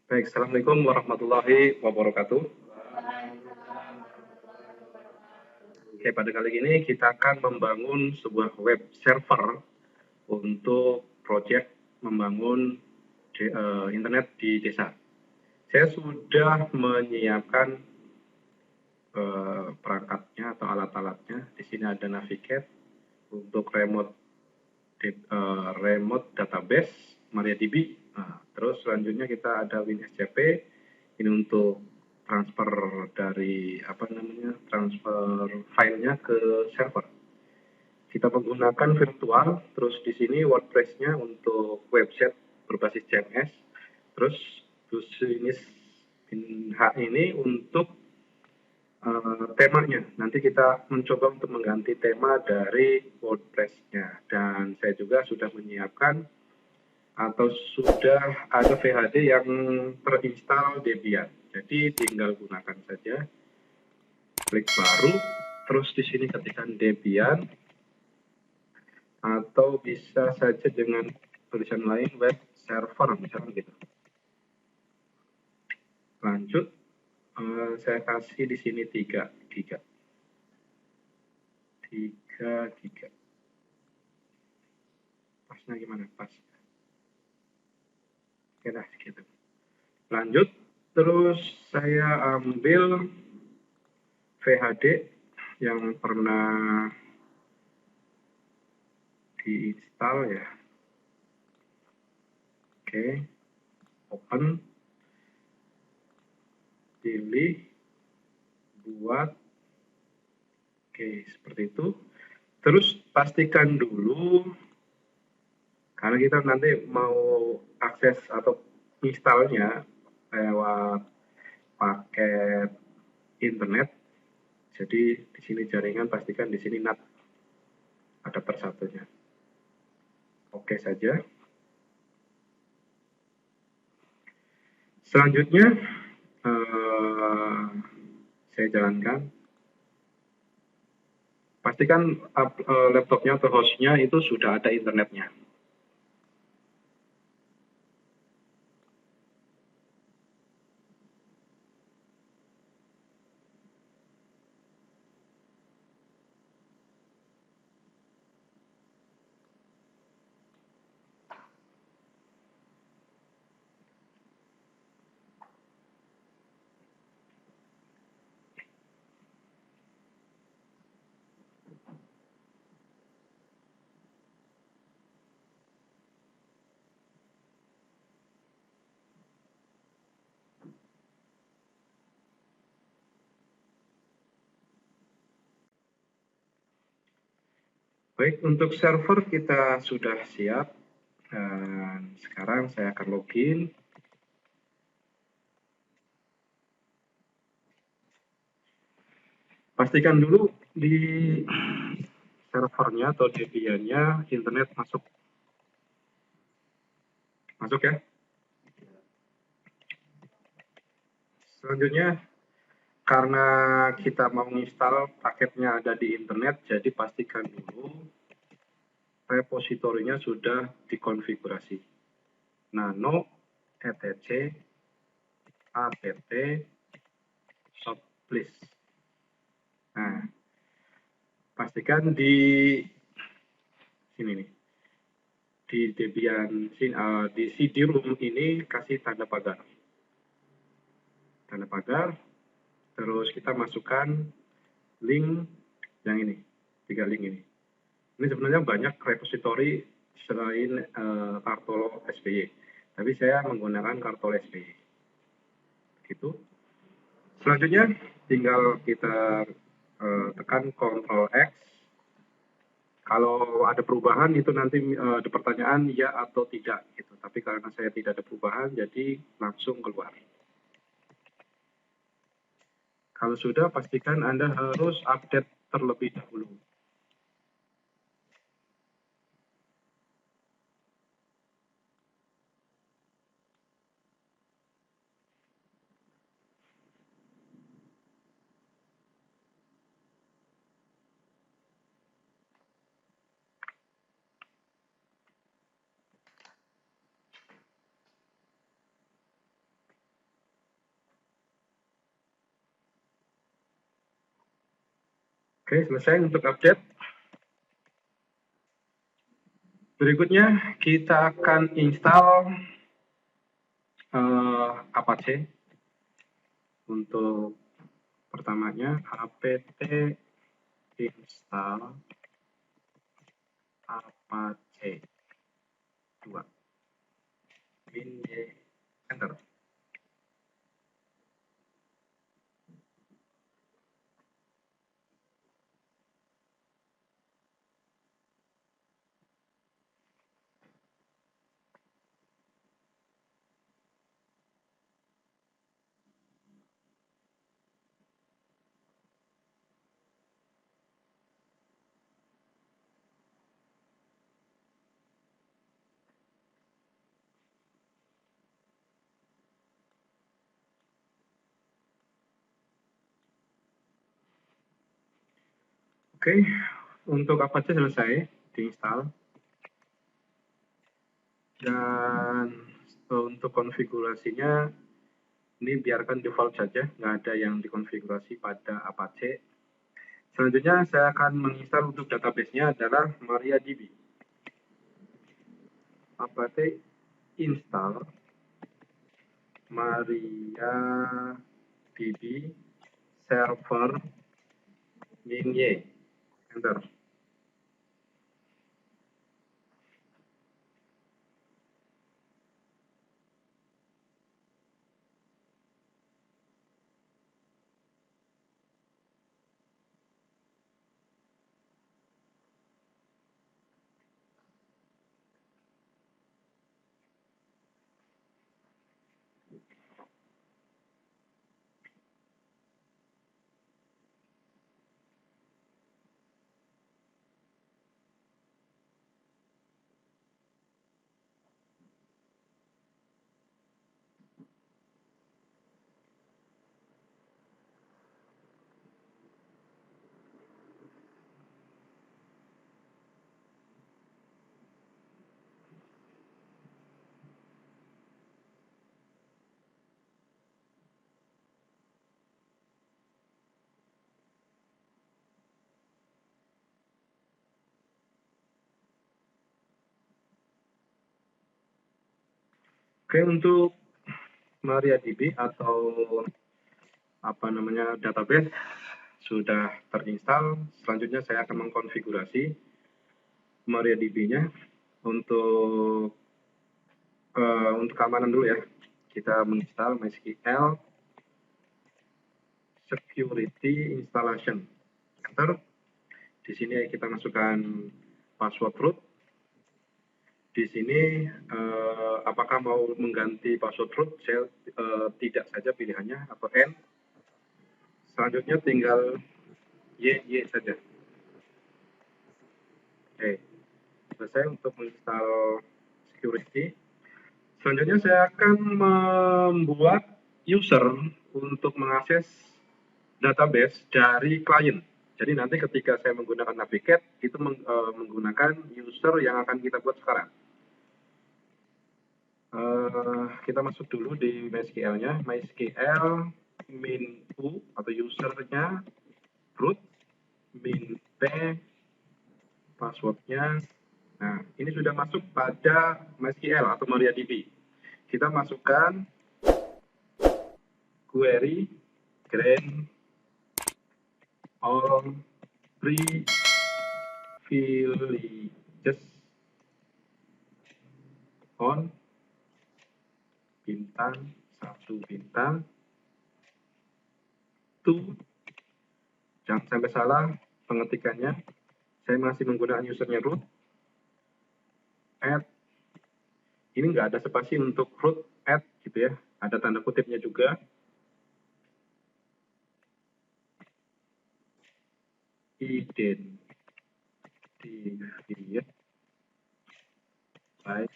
Baik, Assalamualaikum warahmatullahi wabarakatuh. Oke, pada kali ini kita akan membangun sebuah web server untuk proyek membangun internet di desa. Saya sudah menyiapkan perangkatnya atau alat-alatnya. Di sini ada Navigate untuk remote database MariaDB. Nah, terus selanjutnya kita ada WinSCP ini untuk transfer dari transfer filenya ke server. Kita menggunakan virtual, terus di sini WordPress-nya untuk website berbasis CMS, terus business H ini untuk temanya. Nanti kita mencoba untuk mengganti tema dari WordPress-nya, dan saya juga sudah menyiapkan atau sudah ada VHD yang terinstall Debian. Jadi tinggal gunakan saja, klik baru, terus di sini ketikkan Debian, atau bisa saja dengan tulisan lain web server misalnya gitu. Lanjut, saya kasih di sini 3 giga. Pasnya gimana? Pas. Oke dah, segitu. Lanjut, terus saya ambil VHD yang pernah diinstal ya. Oke, open, pilih, buat. Oke, seperti itu. Terus pastikan dulu, karena kita nanti mau akses atau installnya lewat paket internet. Jadi di sini jaringan, pastikan di sini NAT adapter satunya. Oke saja. Selanjutnya saya jalankan. Pastikan laptopnya atau hostnya itu sudah ada internetnya. Baik, untuk server kita sudah siap, dan sekarang saya akan login. Pastikan dulu di servernya atau Debian-nya internet masuk ya. Selanjutnya, karena kita mau install paketnya ada di internet, jadi pastikan dulu repositorinya sudah dikonfigurasi. Nano, etc, apt, softdisk. Nah, pastikan di sini nih, di Debian di CD-ROM ini kasih tanda pagar, terus kita masukkan link yang ini, 3 link ini. Ini sebenarnya banyak repositori selain Kartolo SBY, tapi saya menggunakan Kartolo SBY. Begitu. Selanjutnya tinggal kita tekan Ctrl X. Kalau ada perubahan itu nanti ada pertanyaan ya atau tidak gitu. Tapi karena saya tidak ada perubahan, jadi langsung keluar. Kalau sudah, pastikan Anda harus update terlebih dahulu. Oke, selesai untuk update. Berikutnya kita akan install Apache. Untuk pertamanya apt install Apache 2 min-y enter. Oke, untuk Apache selesai diinstal. Dan untuk konfigurasinya ini biarkan default saja, nggak ada yang dikonfigurasi pada Apache. Selanjutnya saya akan menginstal untuk database-nya adalah MariaDB. Apache install MariaDB server min-y enter. Oke, untuk MariaDB atau database sudah terinstall. Selanjutnya saya akan mengkonfigurasi MariaDB-nya untuk keamanan dulu ya. Kita menginstal MySQL security installation. Enter. Di sini kita masukkan password root. Di sini apakah mau mengganti password root? Saya tidak saja pilihannya atau N. Selanjutnya tinggal Y saja. Oke, selesai untuk menginstal security. Selanjutnya saya akan membuat user untuk mengakses database dari klien. Jadi nanti ketika saya menggunakan Navigate, itu menggunakan user yang akan kita buat sekarang. Kita masuk dulu di MySQL-nya. MySQL min u atau usernya root, min p passwordnya. Nah, ini sudah masuk pada MySQL atau MariaDB. Kita masukkan query grant all privileges on bintang 1 bintang to, jangan sampai salah pengetikannya, saya masih menggunakan usernya root, add, ini nggak ada spasi untuk root, add gitu ya, ada tanda kutipnya juga, identified by,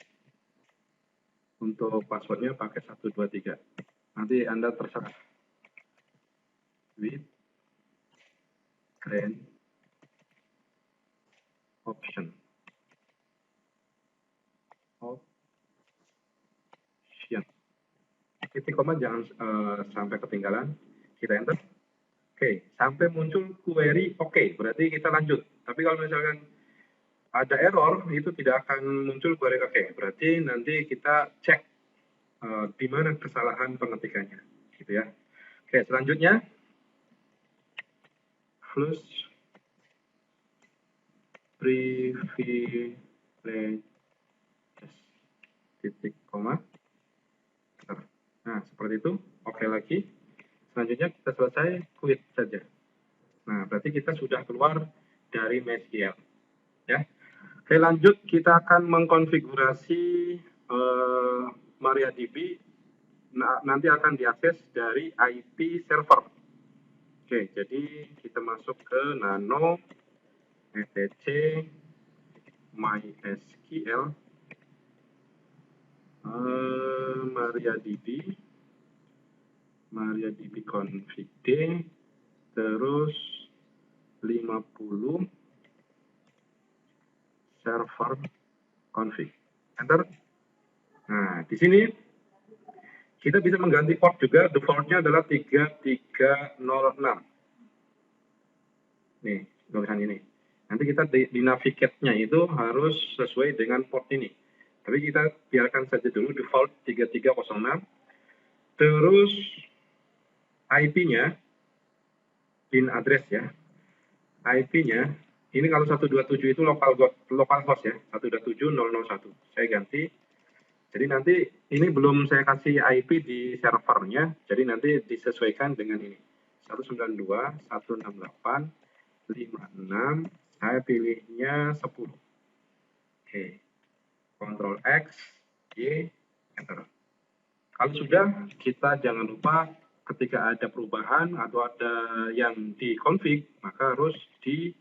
untuk passwordnya pakai 123, nanti Anda terserah, with grant option. Titik koma jangan sampai ketinggalan. Kita enter. Oke, sampai muncul query oke, berarti kita lanjut. Tapi kalau misalkan ada error, itu tidak akan muncul query oke. Berarti nanti kita cek di mana kesalahan pengetikannya, gitu ya. Oke, selanjutnya flush privilege titik koma. Nah, seperti itu. Oke lagi. Selanjutnya kita selesai quit saja. Nah, berarti kita sudah keluar dari MySQL. Ya. Oke, lanjut kita akan mengkonfigurasi MariaDB. Nah, nanti akan diakses dari IP server. Oke, jadi kita masuk ke nano etc MySQL MariaDB config D, terus 50 server config. Enter. Nah, di sini kita bisa mengganti port juga. Defaultnya adalah 3306. Nih, tulisan ini. Nanti kita di navigate-nya itu harus sesuai dengan port ini. Tapi kita biarkan saja dulu default 3306. Terus IP-nya, pin address ya. IP-nya, ini kalau 127 itu local host ya, 127.0.0.1. Saya ganti. Jadi nanti ini belum saya kasih IP di servernya, jadi nanti disesuaikan dengan ini. 192.168.56, saya pilihnya 10. Oke, Ctrl X, Y, Enter. Kalau sudah, kita jangan lupa ketika ada perubahan atau ada yang dikonfig, maka harus di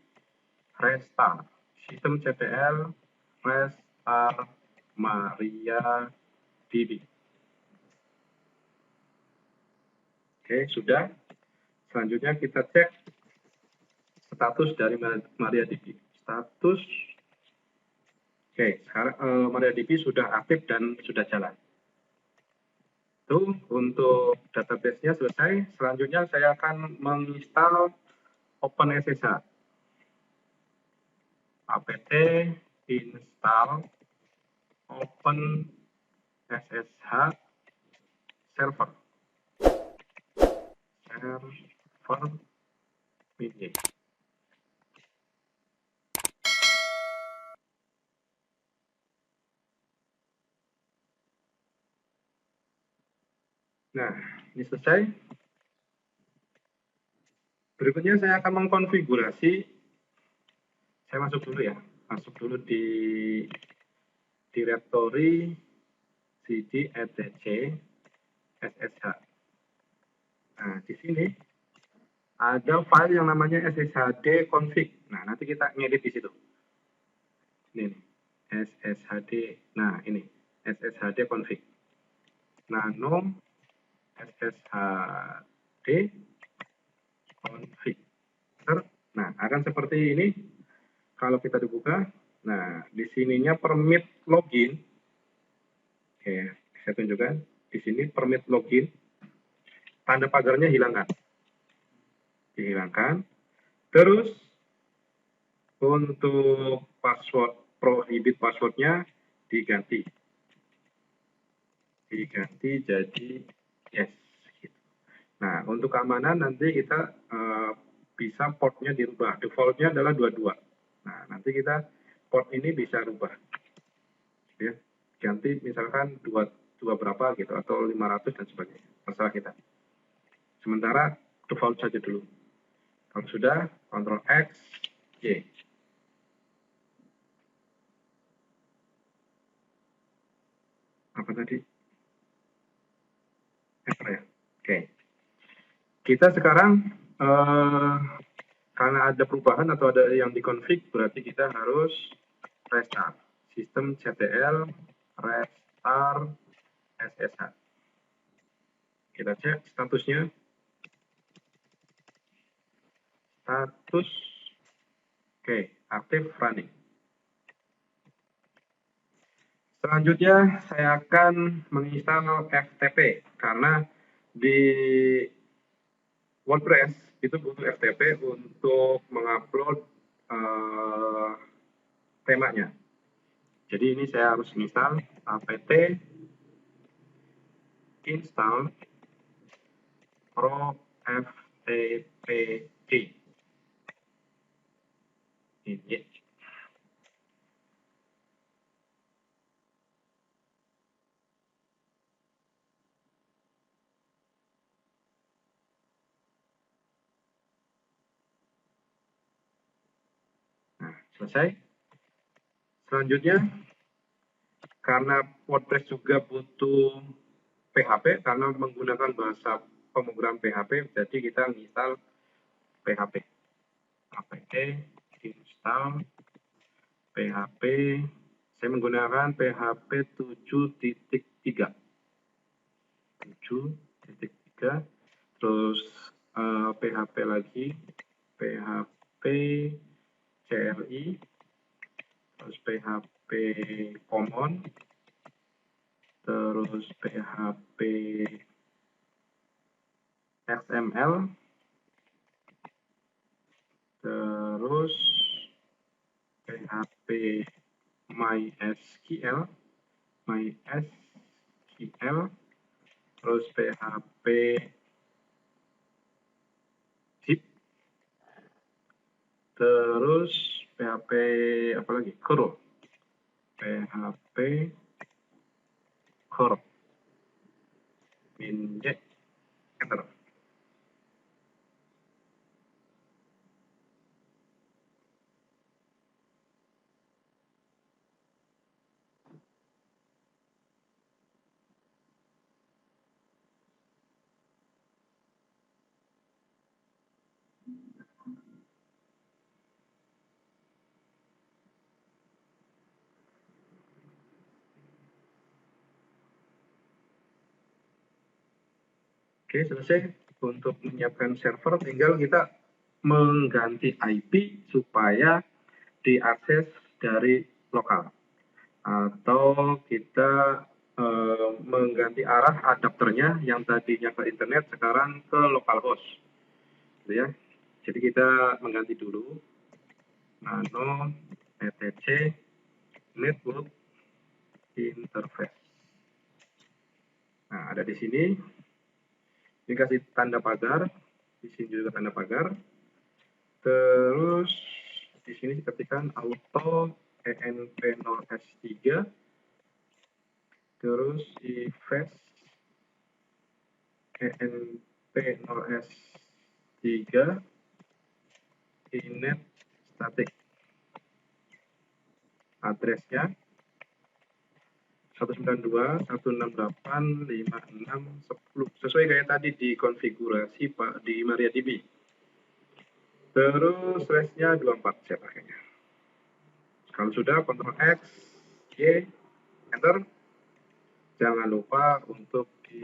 restart. Systemctl restart MariaDB. Oke, sudah. Selanjutnya kita cek status dari MariaDB. Status. Oke, sekarang MariaDB sudah aktif dan sudah jalan. Itu untuk database-nya selesai. Selanjutnya saya akan menginstal OpenSSH. apt install OpenSSH server. Server Nah, ini selesai. Berikutnya saya akan mengkonfigurasi. Saya masuk dulu ya. Masuk dulu di directory cd etc ssh. Nah, di sini ada file yang namanya sshd config. Nah, nanti kita ngedit di situ. Ini sshd. Nah, ini sshd config. Nano sshd config. Nah, akan seperti ini kalau kita dibuka. Nah, di sininya permit login. Oke, saya tunjukkan. Di sini permit login. Tanda pagarnya hilangkan. Dihilangkan. Terus untuk password, prohibit passwordnya diganti. Diganti jadi yes. Gitu. Nah, untuk keamanan nanti kita bisa portnya dirubah. Defaultnya adalah 22. Nah, nanti kita port ini bisa rubah. Ya, ganti misalkan 2 berapa gitu atau 500 dan sebagainya. Terserah kita. Sementara default saja dulu. Kalau sudah, Ctrl X, Y. Apa tadi? Enter ya. Oke. Kita sekarang karena ada perubahan atau ada yang dikonfig, berarti kita harus restart. Systemctl restart SSH. Kita cek statusnya. Status oke, aktif running. Selanjutnya saya akan menginstal FTP karena di WordPress itu butuh FTP untuk mengupload temanya. Jadi ini saya harus install apt install pro ftpg ini. Nah, selesai. Selanjutnya, karena WordPress juga butuh PHP karena menggunakan bahasa pemrograman PHP, jadi kita install PHP. apt install PHP. Saya menggunakan PHP 7.3. 7.3. Terus PHP lagi, PHP CLI, terus PHP Common, terus PHP XML, terus PHP MySQL, terus PHP zip, terus PHP apa lagi? Curl, PHP Curl, inject, enter. Oke, selesai. Untuk menyiapkan server, tinggal kita mengganti IP supaya diakses dari lokal. Atau kita mengganti arah adapternya yang tadinya ke internet, sekarang ke localhost. Gitu ya. Jadi kita mengganti dulu. Nano etc network interface. Nah, ada di sini. Ini kasih tanda pagar, di sini juga tanda pagar. Terus di sini ketikkan auto env0s3, terus ifs env0s3 inet static. Addressnya 192.168.56.10 sesuai kayak tadi di konfigurasi Pak di MariaDB. Terus slashnya 24 saya pakainya. Kalau sudah, Ctrl X, Y, Enter. Jangan lupa untuk di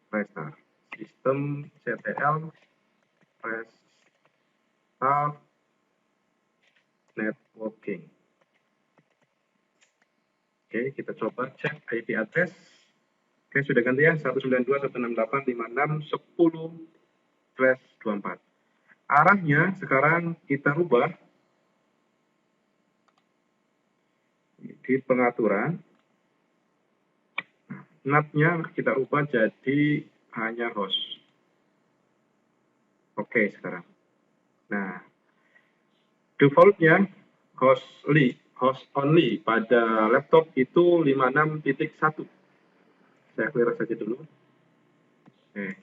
restart. Sistem CTL, restart networking. Oke, kita coba cek IP address. Oke, sudah ganti ya, 192.168.56.10/24. Arahnya sekarang kita rubah di pengaturan. NAT-nya kita ubah jadi hanya host. Oke, sekarang. Nah, defaultnya host only pada laptop itu 56.1. Saya clear saja dulu. Oke.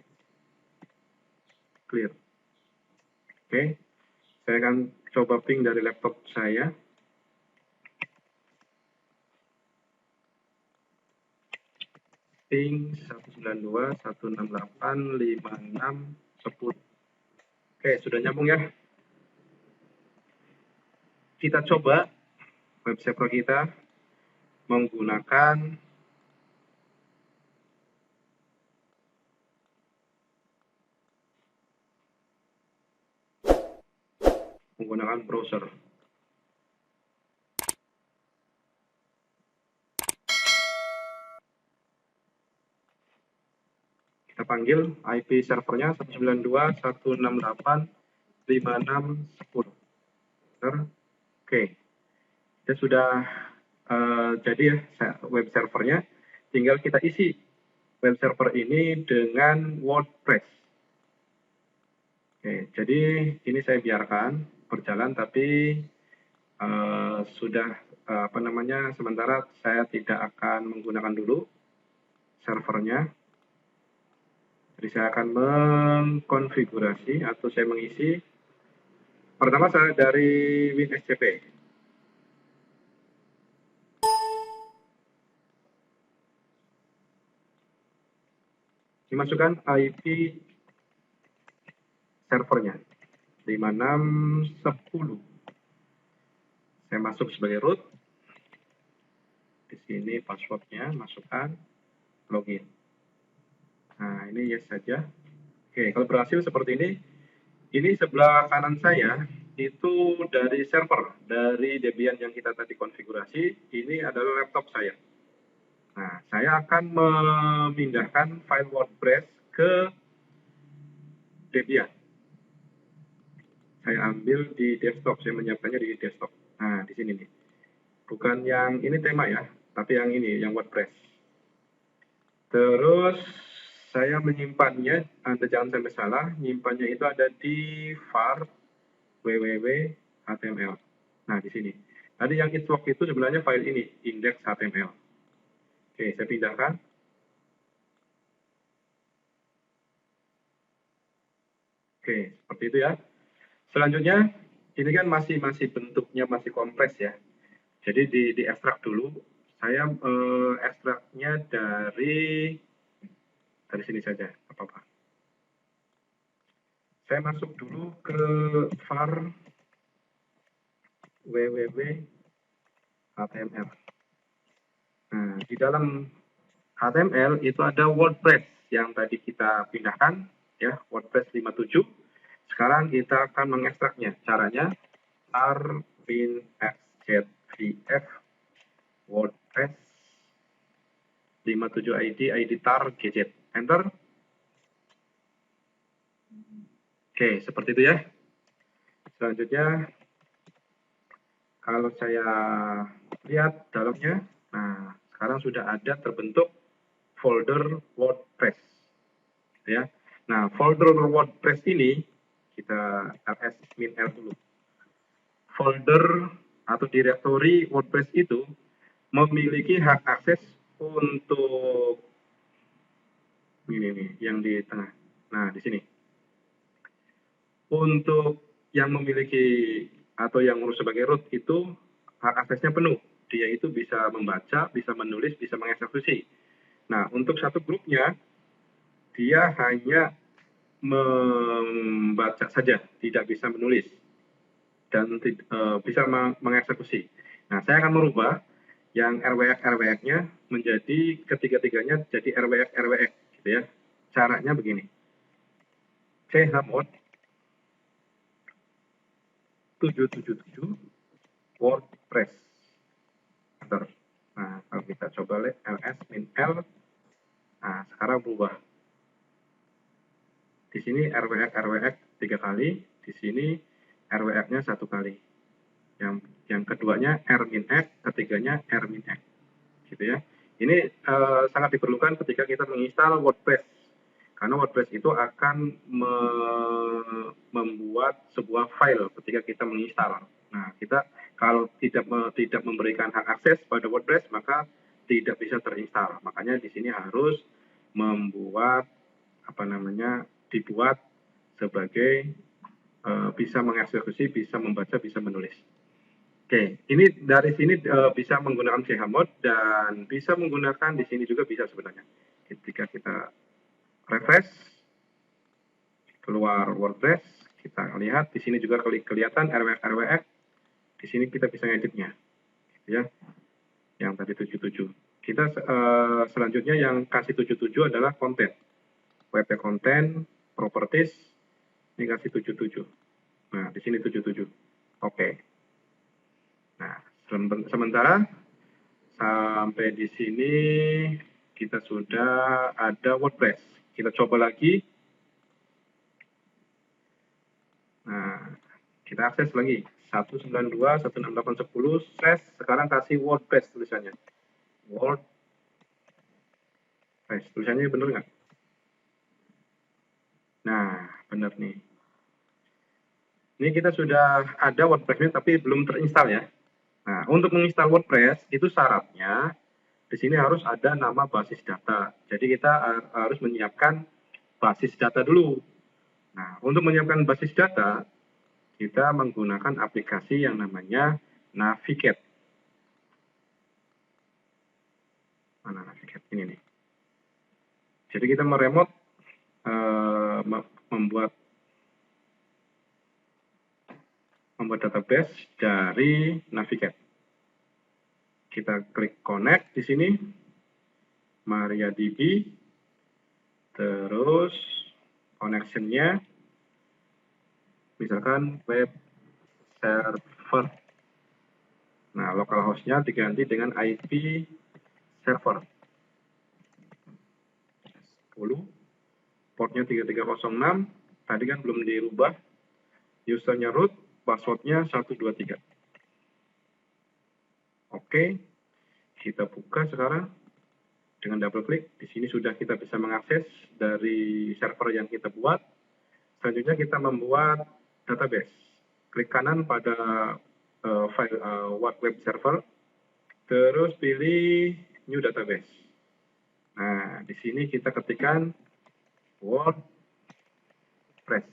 Clear. Oke. Saya akan coba ping dari laptop saya. Ping 192.168.56.10. Oke, sudah nyambung ya. Kita coba web server kita menggunakan browser. Kita terpanggil IP servernya 192.168.5610. Oke, kita sudah jadi ya web servernya. Tinggal kita isi web server ini dengan WordPress. Oke, jadi ini saya biarkan berjalan, tapi sudah sementara saya tidak akan menggunakan dulu servernya. Jadi saya akan mengkonfigurasi atau saya mengisi. Pertama saya dari WinSCP. Dimasukkan IP servernya 5610. Saya masuk sebagai root. Di sini passwordnya, masukkan, login. Nah, ini yes saja. Oke, kalau berhasil seperti ini. Ini sebelah kanan saya itu dari server, dari Debian yang kita tadi konfigurasi. Ini adalah laptop saya. Nah, saya akan memindahkan file WordPress ke Debian. Saya ambil di desktop, saya menyiapkannya di desktop. Nah, di sini nih. Bukan yang ini tema ya, tapi yang ini, yang WordPress. Terus saya menyimpannya, Anda jangan sampai salah, menyimpannya itu ada di var www.html. Nah, di sini. Tadi yang intlog itu sebenarnya file ini, index.html. Oke, saya pindahkan. Oke, seperti itu ya. Selanjutnya, ini kan masih bentuknya masih kompres ya. Jadi di ekstrak dulu. Saya ekstraknya dari sini saja, apa-apa. Saya masuk dulu ke var www.html. Nah, di dalam HTML itu ada WordPress yang tadi kita pindahkan, ya, WordPress 57. Sekarang kita akan mengekstraknya. Caranya r-bin-xzvf WordPress 57 ID tar gz. Enter. Oke, seperti itu ya. Selanjutnya, kalau saya lihat dalamnya, nah sekarang sudah ada terbentuk folder WordPress, ya. Nah, folder WordPress ini kita ls-l dulu. Folder atau direktori WordPress itu memiliki hak akses untuk ini yang di tengah. Nah, di sini. Untuk yang memiliki atau yang ngurus sebagai root itu hak aksesnya penuh. Dia itu bisa membaca, bisa menulis, bisa mengeksekusi. Nah, untuk satu grupnya, dia hanya membaca saja, tidak bisa menulis dan bisa mengeksekusi. Nah, saya akan merubah yang RWX-RWX-nya menjadi ketiga-tiganya jadi RWX-RWX, gitu ya. Caranya begini. chmod 777 WordPress. Nah, kalau kita coba lihat ls-l, nah sekarang berubah. Di sini RWX 3 kali, di sini RWX-nya 1 kali. Yang keduanya r-x, ketiganya r-x. Gitu ya. Ini sangat diperlukan ketika kita menginstal WordPress. Karena WordPress itu akan membuat sebuah file ketika kita menginstal. Nah, kita kalau tidak memberikan hak akses pada WordPress, maka tidak bisa terinstall. Makanya di sini harus membuat dibuat sebagai bisa mengeksekusi, bisa membaca, bisa menulis. Oke, ini dari sini bisa menggunakan chmod dan bisa menggunakan di sini juga bisa sebenarnya. Ketika kita refresh, keluar WordPress, kita lihat di sini juga kelihatan RWX. Di sini kita bisa ngeditnya, ya. Yang tadi 77. Kita selanjutnya yang kasih 77 adalah konten. WP konten, properties, ini kasih 77. Nah, di sini 77. Oke. Nah, sementara sampai di sini kita sudah ada WordPress. kita coba lagi. Nah, kita akses lagi 192.168.10 slash, sekarang kasih WordPress tulisannya. WordPress tulisannya bener nggak? Nah, bener nih. Ini kita sudah ada WordPress-nya tapi belum terinstall ya. Nah, untuk menginstal WordPress itu syaratnya di sini harus ada nama basis data. Jadi kita harus menyiapkan basis data dulu. Nah, untuk menyiapkan basis data, kita menggunakan aplikasi yang namanya Navigate. Mana Navigate? Ini nih. Jadi kita meremote membuat database dari Navigate. Kita klik connect di sini, MariaDB, terus connection-nya misalkan web server. Nah, localhost-nya diganti dengan IP server 10, portnya 3306, tadi kan belum dirubah, usernya root, passwordnya 123. Oke, kita buka sekarang dengan double klik. Di sini sudah kita bisa mengakses dari server yang kita buat. Selanjutnya kita membuat database. Klik kanan pada file web server, terus pilih new database. Nah, di sini kita ketikkan WordPress.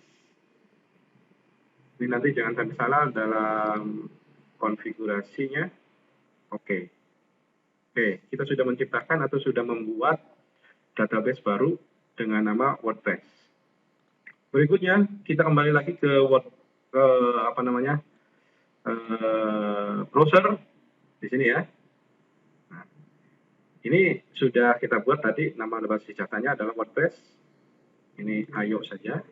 Ini nanti jangan sampai salah dalam konfigurasinya. Oke, kita sudah menciptakan atau sudah membuat database baru dengan nama WordPress. Berikutnya kita kembali lagi ke browser di sini ya. Nah, ini sudah kita buat tadi, nama basis datanya adalah WordPress. Ini ayo saja.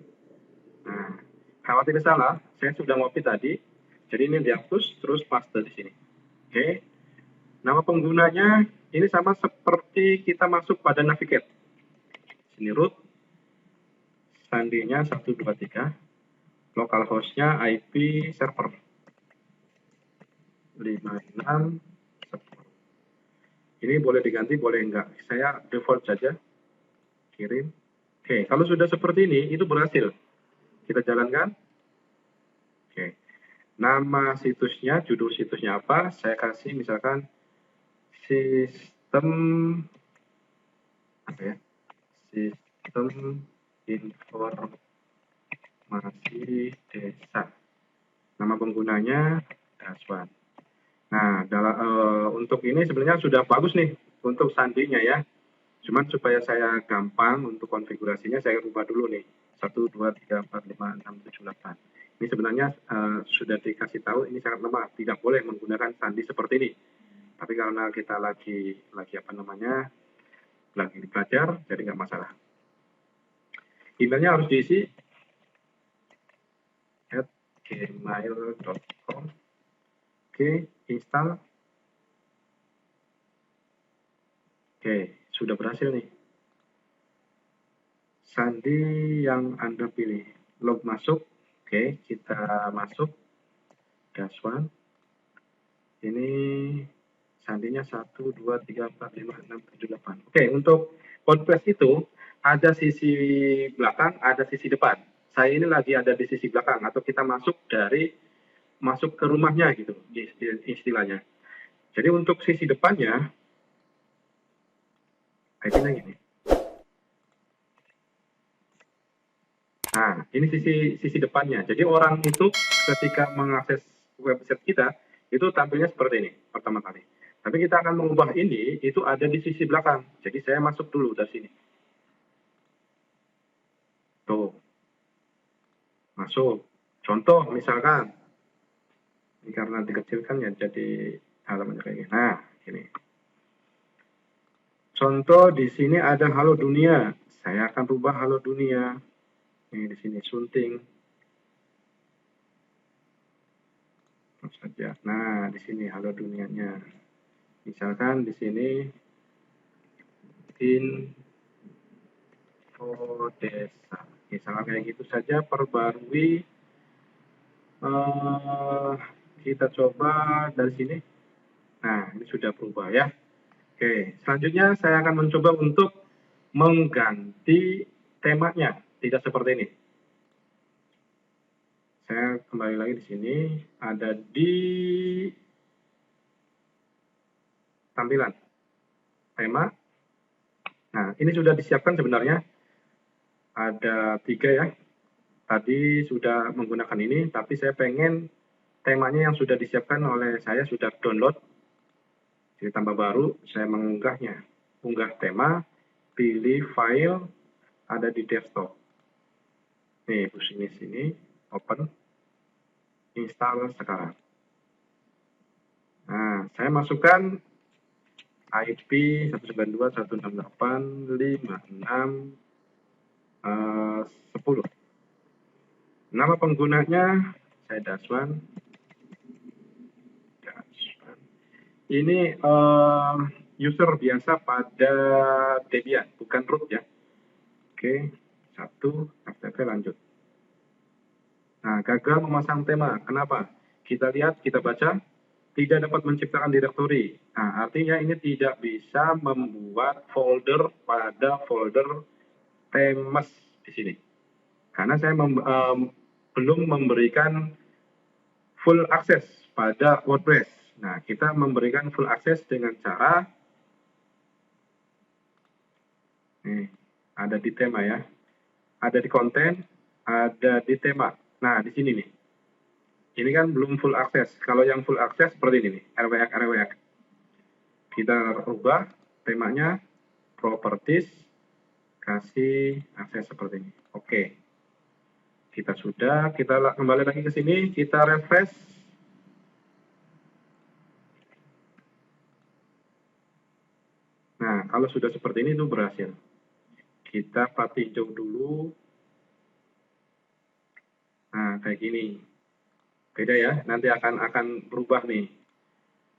Nah, khawatir salah, saya sudah copy tadi. Jadi ini dihapus, terus paste di sini. Oke. Nama penggunanya ini sama seperti kita masuk pada Navigate. Sini root, sandinya 123, localhost-nya IP server 5610. Ini boleh diganti, boleh enggak. Saya default saja. Kirim. Oke, kalau sudah seperti ini, itu berhasil. Kita jalankan. Oke. Nama situsnya, judul situsnya apa? Saya kasih misalkan sistem apa ya? Sistem informasi desa. Nama penggunanya Daswan. Nah, untuk ini sebenarnya sudah bagus nih untuk sandinya ya. Cuman supaya saya gampang untuk konfigurasinya, saya rubah dulu nih. 1, 2, 3, 4, 5, 6, 7, 8. Ini sebenarnya sudah dikasih tahu ini sangat lemah, tidak boleh menggunakan sandi seperti ini. Tapi karena kita lagi belajar, jadi nggak masalah. Emailnya harus diisi @gmail.com. Oke, install. Oke, sudah berhasil nih. Sandi yang Anda pilih. Log masuk. Oke, kita masuk. Daswan. Ini sandinya 1, 2, 3, 4, 5, 6, 7, 8. Oke, untuk WordPress itu ada sisi belakang, ada sisi depan. Saya ini lagi ada di sisi belakang, atau kita masuk ke rumahnya gitu, istilahnya. Jadi untuk sisi depannya, IP-nya gini. Nah, ini sisi depannya. Jadi orang itu ketika mengakses website kita, itu tampilnya seperti ini pertama kali. Tapi kita akan mengubah ini, itu ada di sisi belakang. Jadi saya masuk dulu dari sini. Tuh. Masuk. Contoh misalkan, ini karena dikecilkan ya, jadi halamannya kayak gini. Nah, ini. Contoh di sini ada halo dunia. Saya akan rubah halo dunia. Ini di sini sunting. Saja. Nah, di sini halo dunianya. Misalkan di sini desa. Misalnya kayak gitu saja, perbarui. Kita coba dari sini. Nah, ini sudah berubah ya. Oke, selanjutnya saya akan mencoba untuk mengganti temanya. Tidak seperti ini. Saya kembali lagi di sini. Ada di tampilan. Tema. Nah, ini sudah disiapkan sebenarnya. Ada 3 ya. Tadi sudah menggunakan ini, tapi saya pengen temanya yang sudah disiapkan oleh saya sudah download. Jadi tambah baru, saya mengunggahnya. Unggah tema, pilih file, ada di desktop. Nih, ini sini, open, install sekarang. Nah, saya masukkan IP 192.168.56.10. Nama penggunanya saya Daswan. Ini user biasa pada Debian, bukan root ya. Oke, 1, FTP lanjut. Nah, gagal memasang tema. Kenapa? Kita lihat, kita baca, tidak dapat menciptakan direktori. Nah, artinya ini tidak bisa membuat folder pada folder temes di sini. Karena saya belum memberikan full access pada WordPress. Nah, kita memberikan full access dengan cara nih, ada di tema ya. Ada di konten, ada di tema. Nah, di sini nih. Ini kan belum full access. Kalau yang full access seperti ini nih, RWX. Kita ubah temanya, properties, kasih akses seperti ini. Oke. Kita sudah, kita kembali lagi ke sini, kita refresh. Nah, kalau sudah seperti ini itu berhasil. Kita patinjau dulu. Nah, kayak gini. Beda ya, nanti akan berubah nih.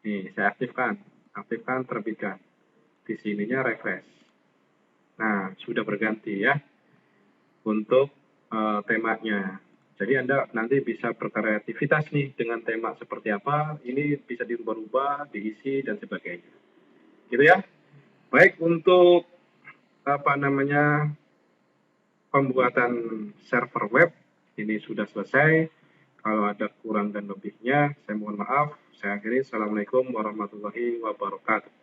Nih, saya aktifkan terbitkan. Di sininya refresh. Nah, sudah berganti ya untuk temanya. Jadi Anda nanti bisa berkreativitas nih dengan tema seperti apa. Ini bisa dirubah-rubah, diisi dan sebagainya. Gitu ya. Baik, untuk pembuatan server web ini sudah selesai. Kalau ada kurang dan lebihnya, saya mohon maaf. Saya akhiri. Assalamualaikum warahmatullahi wabarakatuh.